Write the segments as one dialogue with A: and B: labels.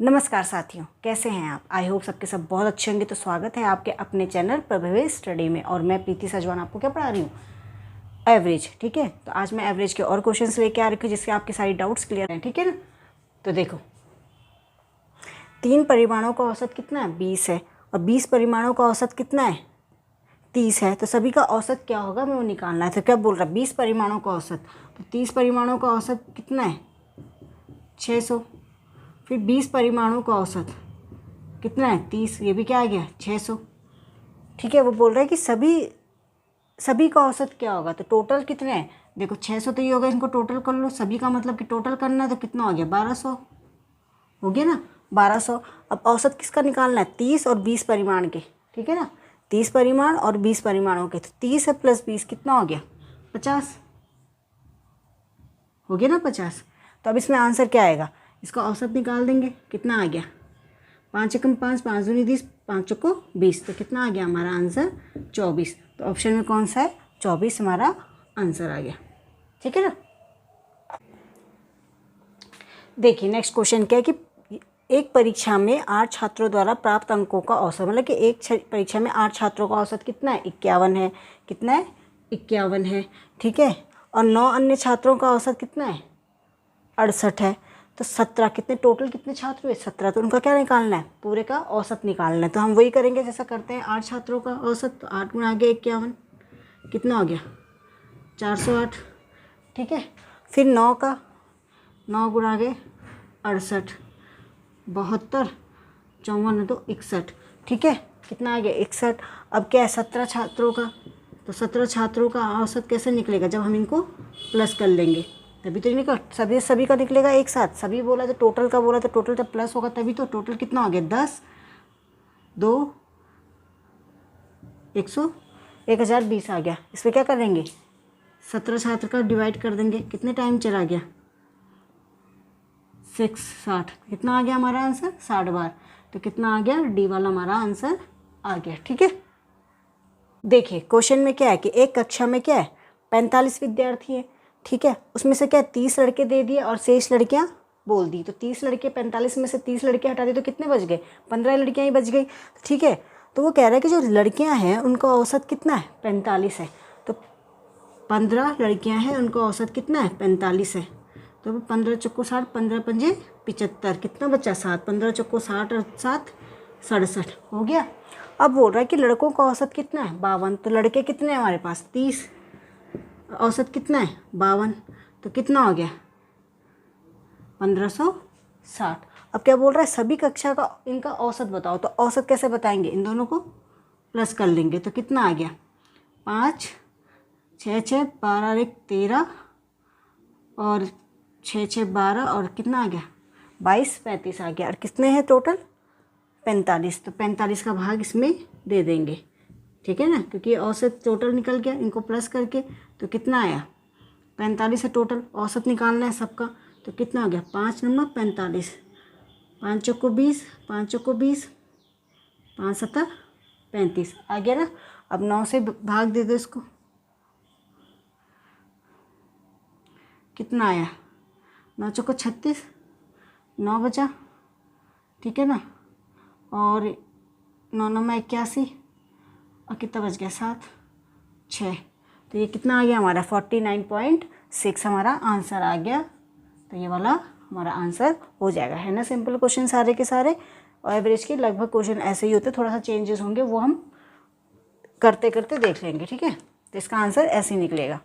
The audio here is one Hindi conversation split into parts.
A: नमस्कार साथियों, कैसे हैं आप। आई होप सबके सब बहुत अच्छे होंगे। तो स्वागत है आपके अपने चैनल प्रभवे स्टडी में। और मैं प्रीति सजवान आपको क्या पढ़ा रही हूँ, एवरेज। ठीक है, तो आज मैं एवरेज के और क्वेश्चंस लेके आ रही हूँ जिससे आपके सारी डाउट्स क्लियर हैं। ठीक है ना। तो देखो, 3 परिमाणों का औसत कितना है, 20 है। और 20 परिमाणों का औसत कितना है, 30 है। तो सभी का औसत क्या होगा, मैं वो निकालना है। तो क्या बोल रहा है, 20 परिमाणों का औसत। तो 30 परिमाणों का औसत कितना है, 600। फिर 20 परिमाणों का औसत कितना है, 30। ये भी क्या आ गया, 600। ठीक है, वो बोल रहा है कि सभी का औसत क्या होगा। तो टोटल कितने हैं, देखो 600 तो ये होगा, इनको टोटल कर लो। सभी का मतलब कि टोटल करना है, तो कितना हो गया, 1200 हो गया ना, 1200। अब औसत किसका निकालना है, 30 और 20 परिमाण के। ठीक है ना, 30 परिमाण और 20 परिमाणों के। तो 30 है प्लस 20 कितना हो गया, 50 हो गया ना, 50। तो अब इसमें आंसर क्या आएगा, इसका औसत निकाल देंगे। कितना आ गया, 5 एकम 5, 5 दूनी 30, 5 चौको 20। तो कितना आ गया हमारा आंसर, 24। तो ऑप्शन में कौन सा है, 24 हमारा आंसर आ गया। ठीक है ना। देखिए नेक्स्ट क्वेश्चन क्या है कि एक परीक्षा में 8 छात्रों द्वारा प्राप्त अंकों का औसत, मतलब कि एक परीक्षा में 8 छात्रों का औसत कितना है, 51 है। कितना है, 51 है। ठीक है, और 9 अन्य छात्रों का औसत कितना है, 68 है। तो 17 कितने, टोटल कितने छात्र हुए, 17। तो उनका क्या निकालना है, पूरे का औसत निकालना है। तो हम वही करेंगे जैसा करते हैं, 8 छात्रों का औसत। तो 8 गुणा आगे 51 कितना हो गया, 408। ठीक है, फिर 9 का, 9 गुणा आगे 68, 72, 54 तो 61। ठीक है, कितना आ गया, 61। अब क्या है, 17 छात्रों का। तो 17 छात्रों का औसत कैसे निकलेगा, जब हम इनको प्लस कर लेंगे तभी तो निकल, सभी का निकलेगा एक साथ। सभी बोला तो टोटल का बोला, तो टोटल जब प्लस होगा तभी तो। टोटल कितना हो गया, 10, 2, 100, 1020 आ गया। इस पर क्या करेंगे, 17 छात्र का डिवाइड कर देंगे। कितने टाइम चला गया, 60। कितना आ गया हमारा आंसर, 60 बार। तो कितना आ गया, डी वाला हमारा आंसर आ गया। ठीक है, देखिए क्वेश्चन में क्या है कि एक कक्षा में क्या है, 45 विद्यार्थी है। ठीक है, उसमें से क्या 30 लड़के दे दिए और शेष लड़कियां बोल दी। तो 30 लड़के, 45 में से 30 लड़के हटा दिए तो कितने बच गए, 15 लड़कियां ही बच गई। ठीक है, तो वो कह रहा है कि जो लड़कियां हैं उनका औसत कितना है, 45 है। तो 15 लड़कियां हैं, उनका औसत कितना है, 45 है। तो 15 चौको 60, 15 पंजे 75, कितना बचा, 7। 15 चौको 60 और 7 67 हो गया। अब बोल रहा है कि लड़कों का औसत कितना है, 52। तो लड़के कितने हैं हमारे पास, 30, औसत कितना है, 52। तो कितना हो गया, 1560। अब क्या बोल रहा है, सभी कक्षा का इनका औसत बताओ। तो औसत कैसे बताएंगे, इन दोनों को प्लस कर लेंगे। तो कितना आ गया, 5, 6, 6, 12, 1, 13 और 6, 6, 12 और कितना आ गया, 22, 35 आ गया। और कितने हैं टोटल, 45। तो 45 का भाग इसमें दे देंगे। ठीक है ना, क्योंकि औसत टोटल निकल गया इनको प्लस करके। तो कितना आया, 45 है टोटल, औसत निकालना है सबका। तो कितना हो गया, 5 नंबर 45, 5 चौको 20, 5 चौको 20, 5 सत्तर 35 आ गया ना। अब 9 से भाग दे दो इसको, कितना आया, 9 चौको 36, 9 बचा। ठीक है ना, और 9 9 में 81 और कितना बच गया, 7, 6। तो ये कितना आ गया हमारा, 49.6 हमारा आंसर आ गया। तो ये वाला हमारा आंसर हो जाएगा, है ना। सिंपल क्वेश्चन सारे के सारे, और एवरेज के लगभग क्वेश्चन ऐसे ही होते, थोड़ा सा चेंजेस होंगे, वो हम करते करते देख लेंगे। ठीक है, तो इसका आंसर ऐसे ही निकलेगा।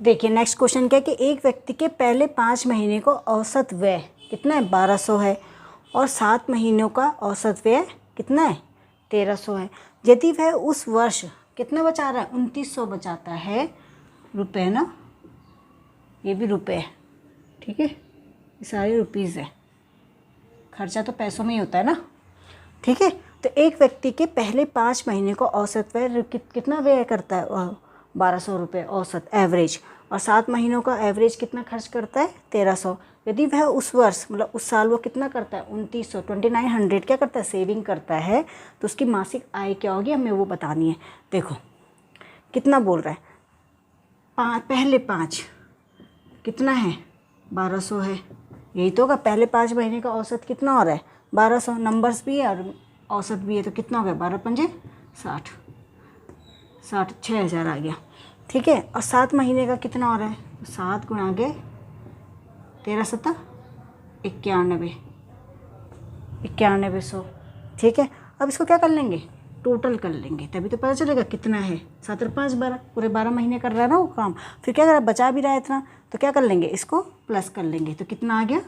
A: देखिए नेक्स्ट क्वेश्चन क्या है कि एक व्यक्ति के पहले 5 महीने को औसत व्यय कितना है, 1200 है। और 7 महीनों का औसत व्यय कितना है, 1300 है। यदि वह उस वर्ष कितना बचा रहा है, 2900 बचाता है रुपये ना, ये भी रुपये है। ठीक है, ये सारे रुपीज़ है, खर्चा तो पैसों में ही होता है ना। ठीक है, तो एक व्यक्ति के पहले 5 महीने को औसत व्यय कितना व्यय करता है, 1200 रुपये औसत एवरेज। और 7 महीनों का एवरेज कितना खर्च करता है, 1300। यदि वह उस वर्ष मतलब उस साल वो कितना करता है, 2900 2900 क्या करता है, सेविंग करता है। तो उसकी मासिक आय क्या होगी, हमें वो बतानी है। देखो कितना बोल रहा है, पहले 5 कितना है, 1200 है। यही तो होगा। पहले 5 महीने का औसत कितना हो रहा है 1200, नंबर्स भी है और औसत भी है, तो कितना हो गया 12 पंजे 60, 60 6000 आ गया। ठीक है, और 7 महीने का कितना हो रहा है 7 गुणा के 13 7 91, 9100। ठीक है, अब इसको क्या कर लेंगे टोटल कर लेंगे, तभी तो पता चलेगा कितना है। 7 और 5 12, पूरे 12 महीने कर रहा है ना वो काम। फिर क्या कर रहा है बचा भी रहा है इतना, तो क्या कर लेंगे इसको प्लस कर लेंगे, तो कितना आ गया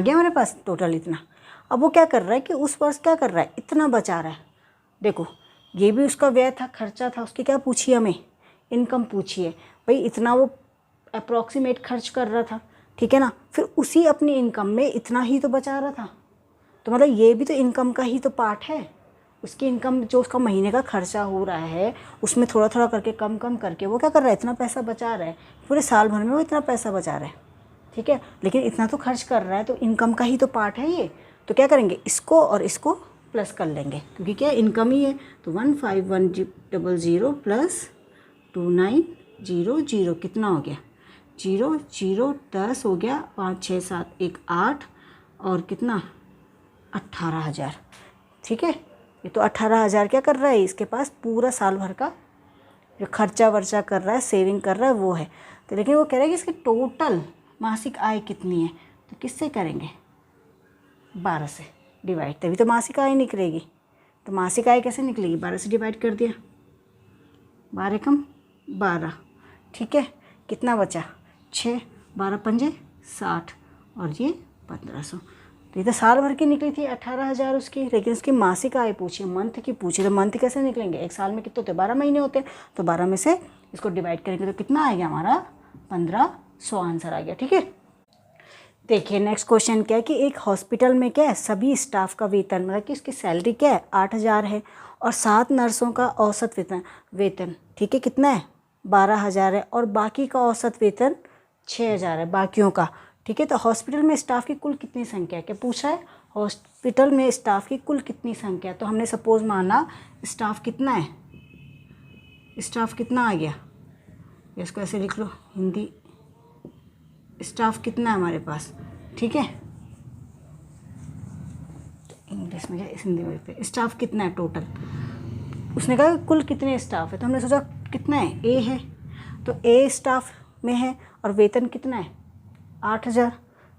A: हमारे पास टोटल इतना। अब वो क्या कर रहा है कि उस वर्ष क्या कर रहा है इतना बचा रहा है। देखो ये भी उसका व्यय था, खर्चा था, उसकी क्या पूछी हमें इनकम पूछी है भाई, इतना वो अप्रॉक्सीमेट खर्च कर रहा था। ठीक है ना, फिर उसी अपनी इनकम में इतना ही तो बचा रहा था, तो मतलब ये भी तो इनकम का ही तो पार्ट है। उसकी इनकम जो उसका महीने का खर्चा हो रहा है उसमें थोड़ा थोड़ा करके कम कम करके वो क्या कर रहा है इतना पैसा बचा रहा है, पूरे साल भर में वो इतना पैसा बचा रहा है। ठीक है, लेकिन इतना तो खर्च कर रहा है, तो इनकम का ही तो पार्ट है ये। तो क्या करेंगे इसको और इसको प्लस कर लेंगे, क्योंकि क्या इनकम ही है। तो 15100 प्लस 2900 कितना हो गया 0 0 10 हो गया, 5 6 7 1 8 और कितना 18,000। ठीक है, ये तो 18,000 क्या कर रहा है इसके पास पूरा साल भर का जो खर्चा वर्चा कर रहा है सेविंग कर रहा है वो है। तो लेकिन वो कह रहा है कि इसकी टोटल मासिक आय कितनी है, तो किससे करेंगे 12 से डिवाइड, तभी तो मासिक आय निकलेगी। तो मासिक आय कैसे निकलेगी 12 से डिवाइड कर दिया, 12 कम 12। ठीक है, कितना बचा 6, 12 पंजे 60 और ये 1500। तो ये तो साल भर की निकली थी 18,000 उसकी, लेकिन उसकी मासिक आय पूछी मंथ की पूछी, तो मंथ कैसे निकलेंगे एक साल में कितने होते 12 महीने होते हैं, तो 12 में से इसको डिवाइड करेंगे तो कितना आएगा हमारा 1500 आंसर आ गया। ठीक है, देखिए नेक्स्ट क्वेश्चन क्या है कि एक हॉस्पिटल में क्या है सभी स्टाफ का वेतन मतलब कि उसकी सैलरी क्या है 8,000 है और 7 नर्सों का औसत वेतन ठीक है कितना है 12,000 है और बाकी का औसत वेतन 6,000 है बाकियों का। ठीक है, तो हॉस्पिटल में स्टाफ की कुल कितनी संख्या है, क्या पूछा है हॉस्पिटल में स्टाफ की कुल कितनी संख्या है। तो हमने सपोज माना स्टाफ कितना है, स्टाफ कितना आ गया, इसको ऐसे लिख लो हिंदी, स्टाफ कितना है हमारे पास। ठीक है, इंग्लिश में क्या हिंदी में पे स्टाफ कितना है टोटल, उसने कहा कुल कितने स्टाफ है, तो हमने सोचा कितना है ए है, तो ए स्टाफ में है और वेतन कितना है 8,000।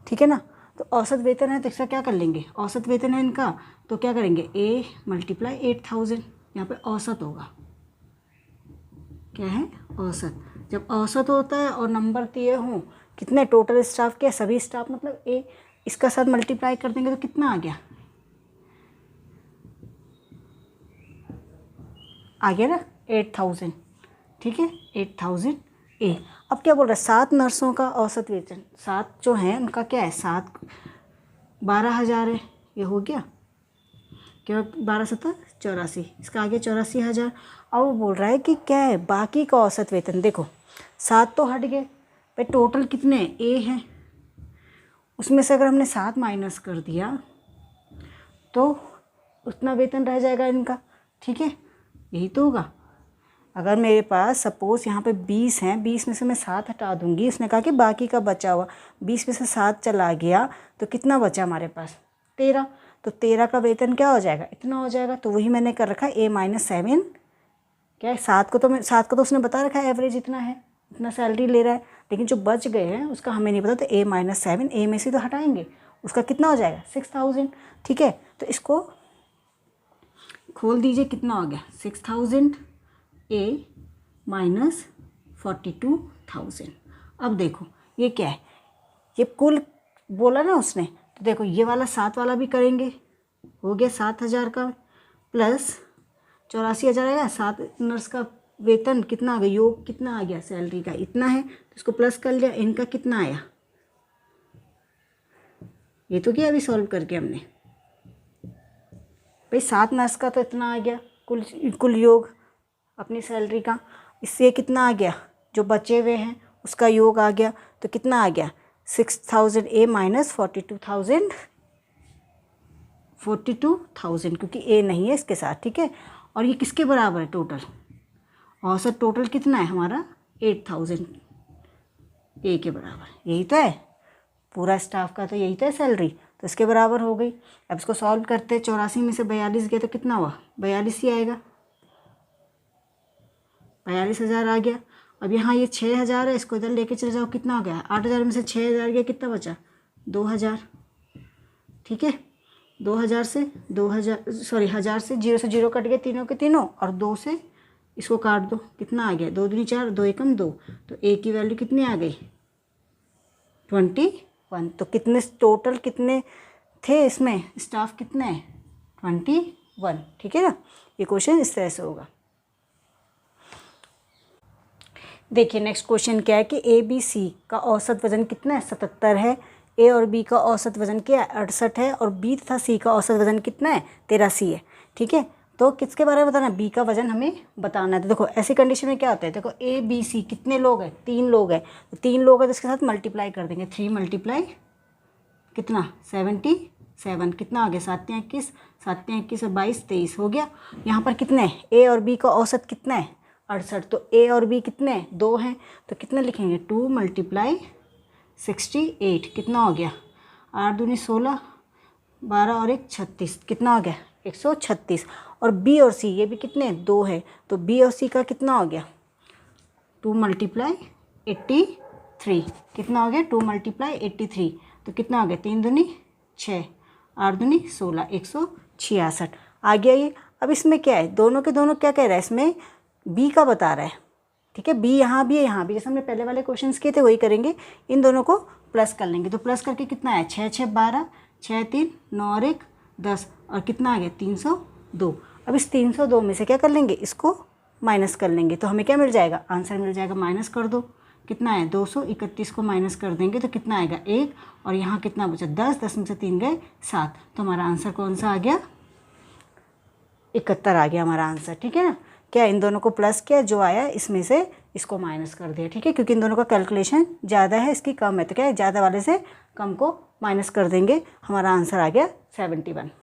A: ठीक है ना, तो औसत वेतन है तो इसका क्या कर लेंगे औसत वेतन है इनका, तो क्या करेंगे ए मल्टीप्लाई 8,000, यहाँ पे औसत होगा, क्या है औसत। जब औसत होता है और नंबर दिए हों कितने टोटल स्टाफ के सभी स्टाफ मतलब ए, इसका साथ मल्टीप्लाई कर देंगे तो कितना आ गया ना 8,000। ठीक है 8,000 ए। अब क्या बोल रहा है 7 नर्सों का औसत वेतन, 7 जो हैं उनका क्या है 7 12,000 है, ये हो गया क्या 12 7 84, इसका आगे 84,000। अब वो बोल रहा है कि क्या है बाकी का औसत वेतन, देखो 7 तो हट गए भाई, टोटल कितने ए हैं उसमें से अगर हमने 7 माइनस कर दिया तो उतना वेतन रह जाएगा इनका। ठीक है, यही तो होगा। अगर मेरे पास सपोज़ यहाँ पे 20 हैं, 20 में से मैं 7 हटा दूँगी, उसने कहा कि बाकी का बचा हुआ 20 में से 7 चला गया तो कितना बचा हमारे पास 13, तो 13 का वेतन क्या हो जाएगा इतना हो जाएगा। तो वही मैंने कर रखा है A-7 क्या है 7 को तो उसने बता रखा है एवरेज इतना है, इतना सैलरी ले रहा है, लेकिन जो बच गए हैं उसका हमें नहीं पता, तो A-7 ए में से तो हटाएंगे, उसका कितना हो जाएगा 6,000। ठीक है, तो इसको खोल दीजिए कितना हो गया 6,000 A माइनस 42,000। अब देखो ये क्या है, ये कुल बोला ना उसने, तो देखो ये वाला 7 वाला भी करेंगे, हो गया 7,000 का प्लस 84,000 आएगा, 7 नर्स का वेतन कितना आ गया, योग कितना आ गया सैलरी का इतना है, तो इसको प्लस कर लिया, इनका कितना आया ये तो क्या अभी सॉल्व करके हमने भाई 7 नर्स का तो इतना आ गया कुल योग अपनी सैलरी का, इससे कितना आ गया जो बचे हुए हैं उसका योग आ गया, तो कितना आ गया 6,000 A माइनस 42,000 क्योंकि A नहीं है इसके साथ। ठीक है, और ये किसके बराबर है टोटल औसत, टोटल कितना है हमारा 8,000 ए के बराबर, यही तो है पूरा स्टाफ का, तो यही तो है सैलरी, तो इसके बराबर हो गई। अब इसको सॉल्व करते हैं, 84 में से 42 गया तो कितना हुआ, 42 ही आएगा, 42,000 आ गया। अब यहाँ ये 6,000 है, इसको इधर लेके चले जाओ, कितना हो गया, 8,000 में से 6,000 गया, कितना बचा, 2,000। ठीक है, 2,000 से 1,000 से 0 कट गए तीनों के तीनों, और 2 से इसको काट दो, कितना आ गया, 2 दूनी 4, 2 एकम 2, तो ए की वैल्यू कितनी आ गई, 21। तो कितने टोटल कितने थे इसमें, स्टाफ कितने हैं, 21। ठीक है ना, ये क्वेश्चन इस तरह से होगा। देखिए नेक्स्ट क्वेश्चन क्या है कि ए बी सी का औसत वजन कितना है, 77 है। ए और बी का औसत वजन क्या है, 68 है। और बी तथा सी का औसत वजन कितना है, 83 है। ठीक है, तो किसके बारे में बताना, बी का वजन हमें बताना है। तो देखो ऐसी कंडीशन में क्या होता है, देखो ए बी सी कितने लोग हैं, 3 लोग हैं, तो 3 लोग हैं तो इसके साथ मल्टीप्लाई कर देंगे, 3 मल्टीप्लाई कितना 77, कितना आ गया 7 या 21, 7 या 21 और 22 23 हो गया। यहाँ पर कितने हैं, ए और बी का औसत कितना है, 68, तो ए और बी कितने हैं, 2 हैं, तो कितना लिखेंगे 2 मल्टीप्लाई 68, कितना हो गया 8 दूनी 16, 12 और 1 36, कितना हो गया 136। और बी और सी ये भी कितने हैं, 2 है, तो बी और सी का कितना हो गया 2 मल्टीप्लाई 83, कितना हो गया 2 मल्टीप्लाई 83, तो कितना हो गया 3 दूनी 6, 8 दूनी 16, 166 आ गया ये। अब इसमें क्या है, दोनों के दोनों क्या कह रहा है, इसमें बी का बता रहा है। ठीक है, बी यहाँ भी है, यहाँ भी, जैसे हमने पहले वाले क्वेश्चंस किए थे वही करेंगे, इन दोनों को प्लस कर लेंगे। तो प्लस करके कितना है, 6 6 12, 6 3 9 और 1 10, और कितना आ गया 302। अब इस 302 में से क्या कर लेंगे, इसको माइनस कर लेंगे, तो हमें क्या मिल जाएगा, आंसर मिल जाएगा, माइनस कर दो, कितना है 231 को माइनस कर देंगे तो कितना आएगा 1, और यहाँ कितना बचा 10, 10 में से 3 गए 7, तो हमारा आंसर कौन सा आ गया, 71 आ गया हमारा आंसर। ठीक है ना, क्या इन दोनों को प्लस किया, जो आया इसमें से इसको माइनस कर दिया। ठीक है, क्योंकि इन दोनों का कैलकुलेशन ज़्यादा है, इसकी कम है, तो क्या है ज़्यादा वाले से कम को माइनस कर देंगे, हमारा आंसर आ गया 71।